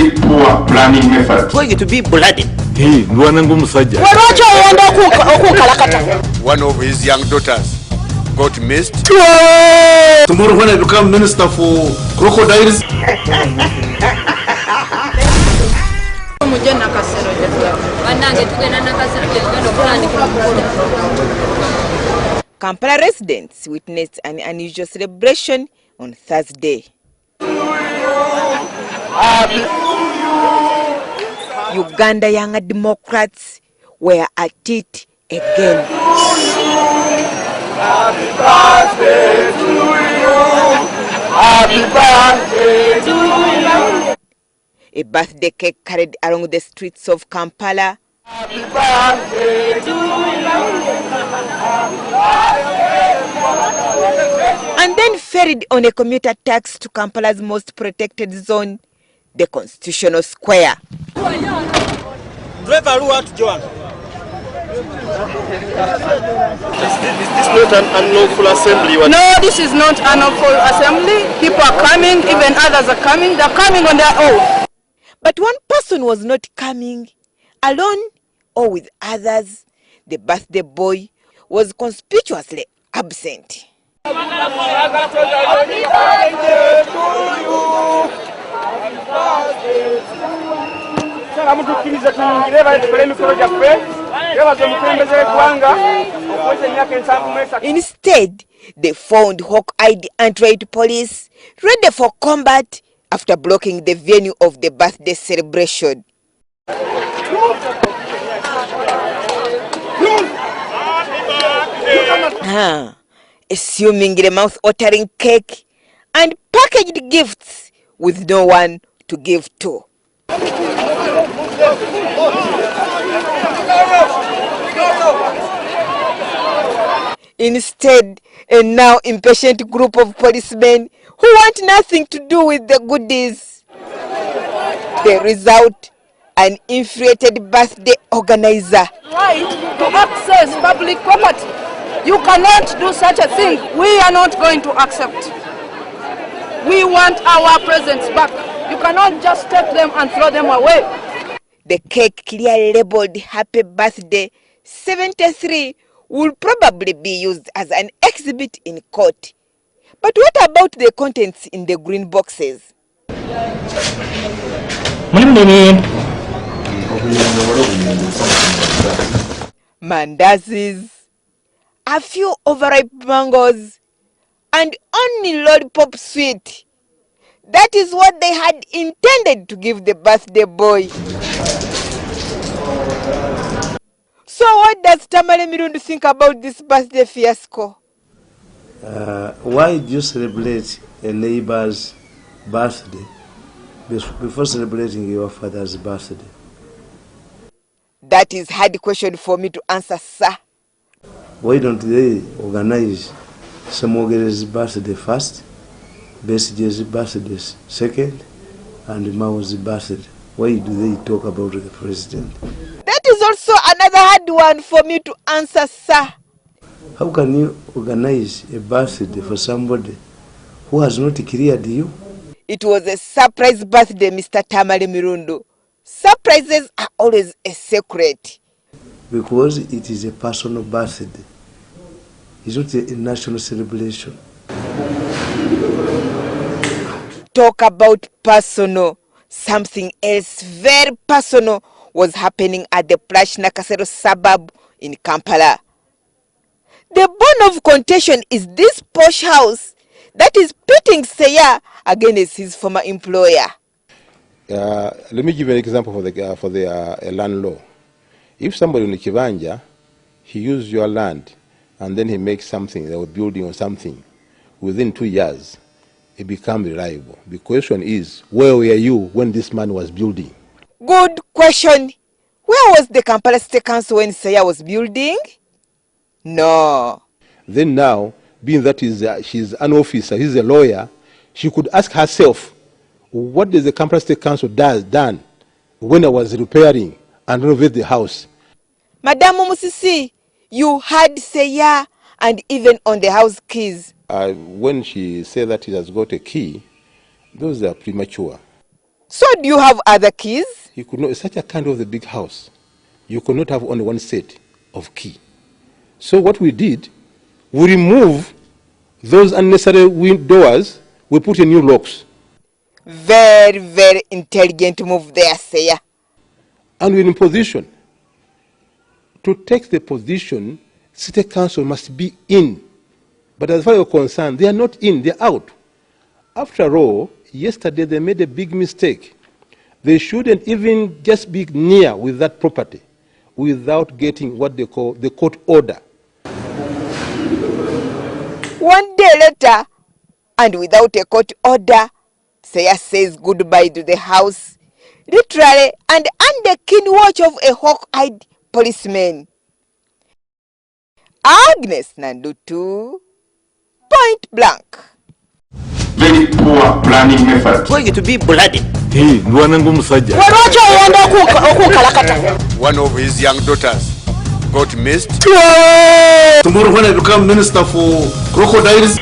very poor planning method. Going to be blooded. One of his young daughters got missed. Tomorrow when I become minister for crocodiles. Kampala residents witnessed an unusual celebration on Thursday. Uganda Young Democrats were at it again. Happy birthday to you. Happy birthday to you. A birthday cake carried along the streets of Kampala. Happy birthday to you. And then ferried on a commuter taxi to Kampala's most protected zone, the Constitutional Square. Driver who want to join. Is this not an unlawful assembly? No, this is not an unlawful assembly. People are coming, even others are coming. They're coming on their own. But one person was not coming, alone or with others. The birthday boy was conspicuously absent. Instead, they found hawk-eyed anti-raid police ready for combat after blocking the venue of the birthday celebration. Assuming the mouth-watering cake and packaged gifts with no one to give to. Instead, a now impatient group of policemen who want nothing to do with the goodies. The result, an infuriated birthday organizer. Right to access public property. You cannot do such a thing. We are not going to accept. We want our presents back. You cannot just take them and throw them away. The cake clearly labeled Happy Birthday 73 will probably be used as an exhibit in court. But what about the contents in the green boxes? Mandazis, a few overripe mangoes, and only lollipop sweet. That is what they had intended to give the birthday boy. So what does Tamale Mirundu think about this birthday fiasco? Why do you celebrate a neighbor's birthday before celebrating your father's birthday? That is a hard question for me to answer, sir. Why don't they organize Semogere's birthday first, Besige's birthday second, and Mao's birthday? Why do they talk about the president? That is also another hard one for me to answer, sir. How can you organize a birthday for somebody who has not cleared you? It was a surprise birthday, Mr. Tamale Mirundu. Surprises are always a secret. Because it is a personal birthday. It's not a national celebration. Talk about personal. Something else very personal was happening at the Plush Nakasero suburb in Kampala. The bone of contention is this posh house that is pitting Seya against his former employer. Let me give you an example for the land law. If somebody in the Kibanja, he uses your land and then he makes something, a building or something, within 2 years, it becomes reliable. The question is, where were you when this man was building? Good question. Where was the Kampala State Council when Seya was building? No. Then now, being that she's an officer, he's a lawyer, she could ask herself, what does the Kampala State Council done when I was repairing and renovate the house? Madam Musisi, you had Seya and even on the house keys. When she said that he has got a key, those are premature. So do you have other keys? You could not, such a kind of a big house, you could not have only one set of key. So what we did, we remove those unnecessary doors, we put in new locks. Very, very intelligent move there, Seya. And we're in position. To take the position, City Council must be in. But as far as you're concerned, they are not in, they're out. After all, yesterday they made a big mistake. They shouldn't even just be near with that property without getting what they call the court order. One day later, and without a court order, Seya says goodbye to the house, literally and under keen watch of a hawk-eyed policeman. Agnes Nandutu, point blank. Very poor planning method. Going to be bloody. One of his young daughters got missed. Tomorrow when I become minister for crocodiles,